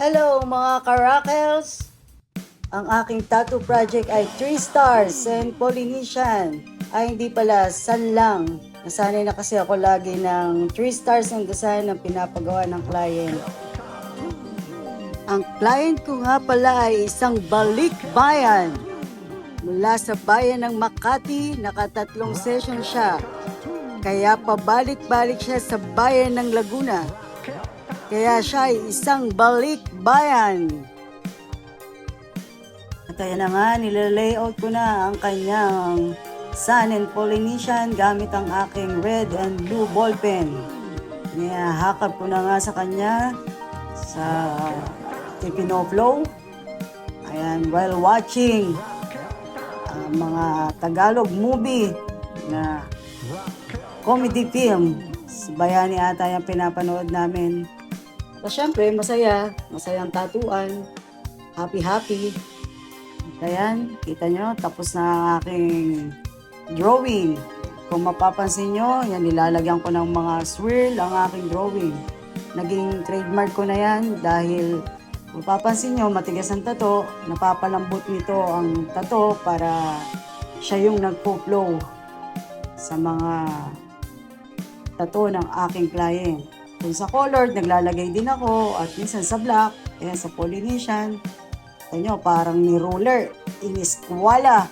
Hello mga karakels! Ang aking tattoo project ay 3 stars and Polynesian. Ay hindi pala, san lang. Nasanay na kasi ako lagi ng 3 stars ang design ng pinapagawa ng client. Ang client ko nga pala ay isang balikbayan. Mula sa bayan ng Makati, nakatatlong session siya. Kaya pabalik-balik siya sa bayan ng Laguna. Kaya siya ay isang balikbayan. At ayan na nga, nilalayout ko na ang kanyang Sun and Polynesian gamit ang aking red and blue ballpen. Nihahakap ko na nga sa kanya sa Tipinoflow. Ayan, while watching mga Tagalog movie na comedy film. Bayani ata yung pinapanood namin. So, syempre, masayang tatuan, happy. Ayan, kita nyo, tapos na ang aking drawing. Kung mapapansin nyo, yan, nilalagyan ko ng mga swirl ang aking drawing. Naging trademark ko na yan dahil mapapansin nyo, matigas ang tato, napapalambot nito ang tato para siya yung nagpo-flow sa mga tato ng aking client. Kung sa colored, naglalagay din ako at minsan sa black, ayan sa Polynesian. Nyo, parang ni ruler, iniskwala.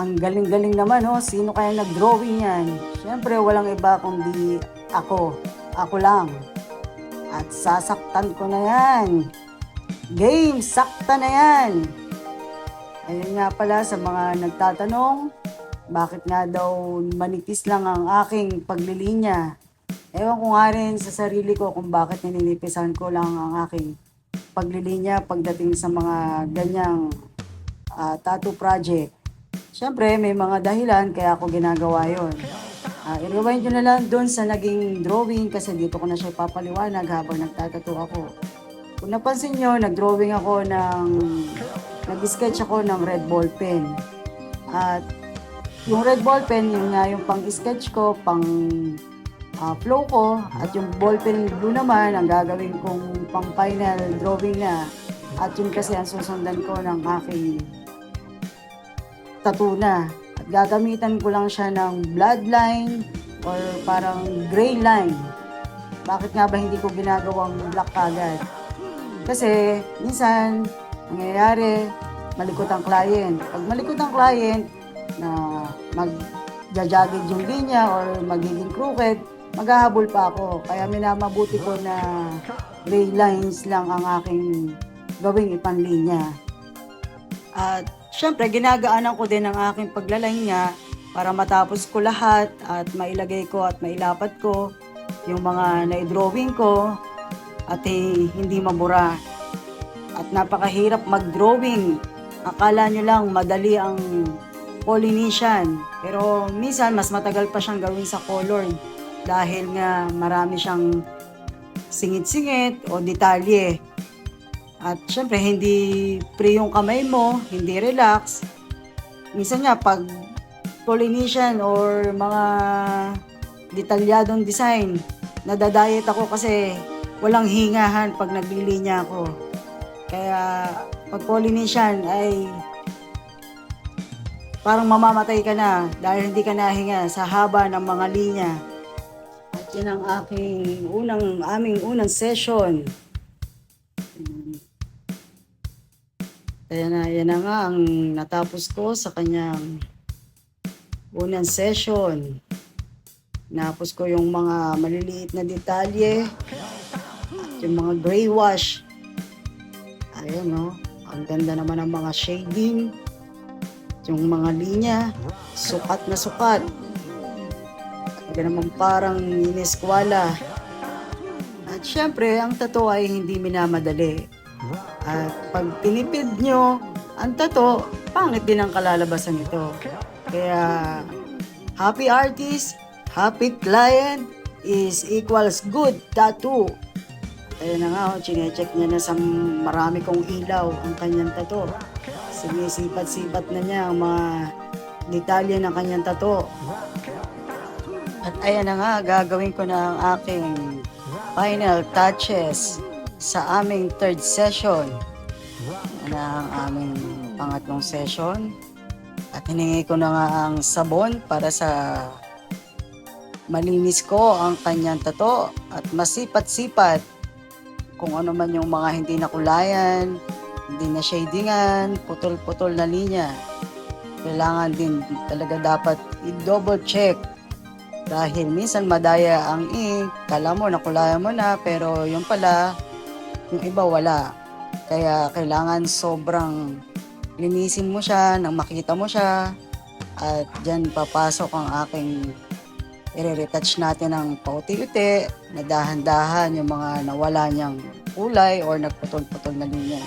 Ang galing-galing naman, oh. Sino kaya nag-drawing yan? Siyempre, walang iba kundi ako. Ako lang. At sasaktan ko na yan. Game, sakta na yan. Ayun nga pala sa mga nagtatanong, bakit nga daw manipis lang ang aking paglilinya? Ewan ko nga rin sa sarili ko kung bakit nininipisan ko lang ang aking paglilinya pagdating sa mga ganyang tattoo project. Siyempre, may mga dahilan kaya ako ginagawa yun. I-rewind nyo na lang doon sa naging drawing kasi dito ko na siya papaliwanag habang nagtatattoo ako. Kung napansin nyo, nag-drawing ako nag-sketch ako ng red ball pen. At yung red ball pen, yun nga yung pang-sketch ko, flow ko, at yung ball pen blue naman ang gagawin kong pang final drawing na, at yun kasi ang susundan ko ng aking tattoo na, at gagamitan ko lang siya ng bloodline or parang gray line. Bakit nga ba hindi ko ginagawang black agad? Kasi minsan nangyayari malikot ang client. Pag malikot ang client na mag-jagid yung linya or magiging crooked, maghahabol pa ako. Kaya minamabuti ko na gray lines lang ang aking gawing ipanlinya. At syempre, ginagaanan ko din ang aking paglalinya para matapos ko lahat at mailagay ko at mailapat ko yung mga na-drawing ko at hindi mabura. At napakahirap mag-drawing. Akala nyo lang madali ang Polynesian. Pero minsan, mas matagal pa siyang gawin sa colored. Dahil nga marami siyang singit-singit o detalye. At syempre, hindi free yung kamay mo, hindi relax. Minsan nga, pag Polynesian or mga detalyadong design, nadadayet ako kasi walang hingahan pag naglilinya ako. Kaya pag Polynesian ay parang mamamatay ka na dahil hindi ka nahinga sa haba ng mga linya. At yan ang aming unang session. Kaya yan na nga ang natapos ko sa kanyang unang session. Napos ko yung mga maliliit na detalye at yung mga gray wash. Ayan, no? Ang ganda naman ng mga shading. Yung mga linya, sukat na sukat. Kaya naman parang ineskwala. At syempre, ang tattoo ay hindi minamadali. At pag tinipid nyo ang tattoo, pangit din ang kalalabasan nito. Kaya, happy artist, happy client is equals good tattoo. Ayun na nga, chinecheck niya na sa marami kong ilaw ang kanyang tattoo. Sinisipat-sipat na niya ang mga detalye ng kanyang tattoo. At ayan na nga, gagawin ko na ang aking final touches sa aming third session. Yan na ang aming pangatlong session. At hiningi ko na nga ang sabon para sa malinis ko ang kanyang tato at masipat-sipat kung ano man yung mga hindi nakulayan, hindi na shadingan, putol-putol na linya. Kailangan din talaga dapat i-double check dahil minsan madaya ang ink, kala mo nakulayan mo na pero yung pala, yung iba wala. Kaya kailangan sobrang linisin mo siya nang makita mo siya at dyan papasok ang aking i-retouch natin ng pauti-uti na dahan-dahan yung mga nawala niyang kulay or nagputol-putol na linya.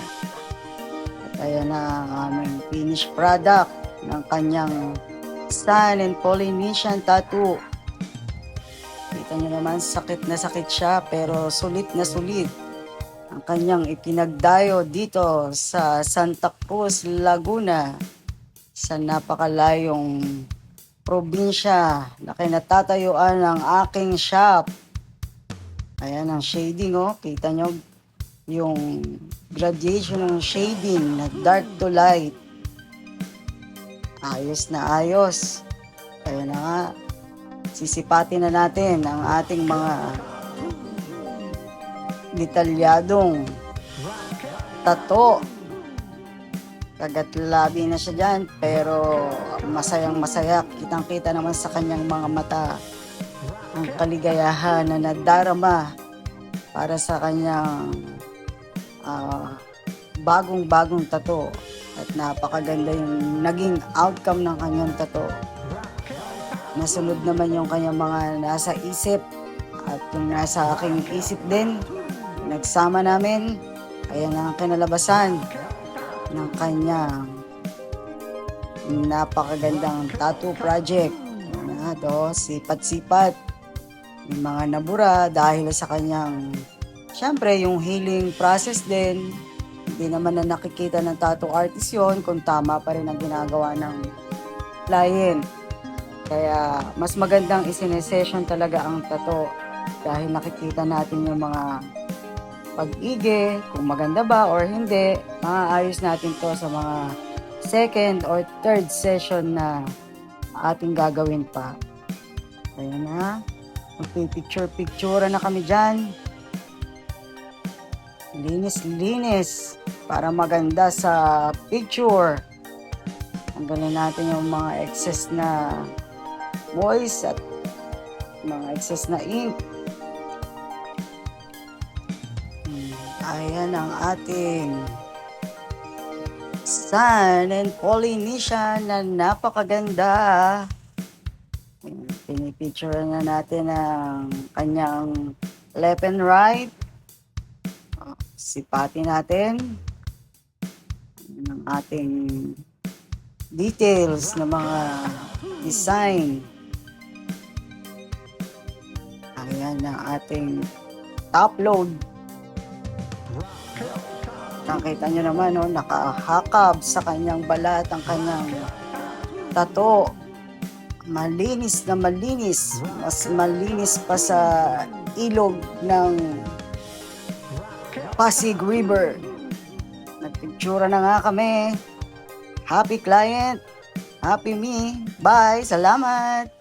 At ayan na ang aming finished product ng kanyang Sun and Polynesian tattoo. Kita nyo naman, sakit na sakit siya pero sulit na sulit ang kanyang ipinagdayo dito sa Santa Cruz, Laguna, sa napakalayong probinsya na kinatatayuan ng aking shop. Ayan ang shading, oh. Kita nyo yung gradation ng shading na dark to light. Ayos na ayos. Kaya na nga, sisipatin na natin ang ating mga detalyadong tato. Kagat-labi na siya dyan, pero masayang masaya. Kitang-kita naman sa kanyang mga mata ang kaligayahan na nadarama para sa kanyang bagong-bagong tato. At napakaganda yung naging outcome ng kanyang tato. Nasunod naman yung kanyang mga nasa isip at yung nasa aking isip din. Nagsama namin. Ayan ang kinalabasan ng kanyang napakagandang tattoo project. Ayan na, sipat-sipat. Yung mga nabura dahil sa kanyang, syempre yung healing process din. Hindi naman na nakikita ng tattoo artist yun kung tama pa rin ang ginagawa ng client. Kaya mas magandang isinesession talaga ang tattoo dahil nakikita natin yung mga pag-ige, kung maganda ba or hindi. Maaayos natin to sa mga second or third session na ating gagawin pa. Ayan na. Magpipicture-picture na kami dyan. Linis-linis para maganda sa picture. Tanggalin natin yung mga excess na moist at mga excess na ink. Ayan ang ating Sun and Polynesian na napakaganda. Pinipicture na natin ang kanyang left and right. Sipatin natin ang ating details ng mga design. Ayan ang ating top load. Nakita nyo naman, no, nakahakab sa kanyang balat ang kanyang tato. Malinis na malinis. Mas malinis pa sa ilog ng Pasig River. Nagpictura na nga kami. Happy client, happy me. Bye, salamat!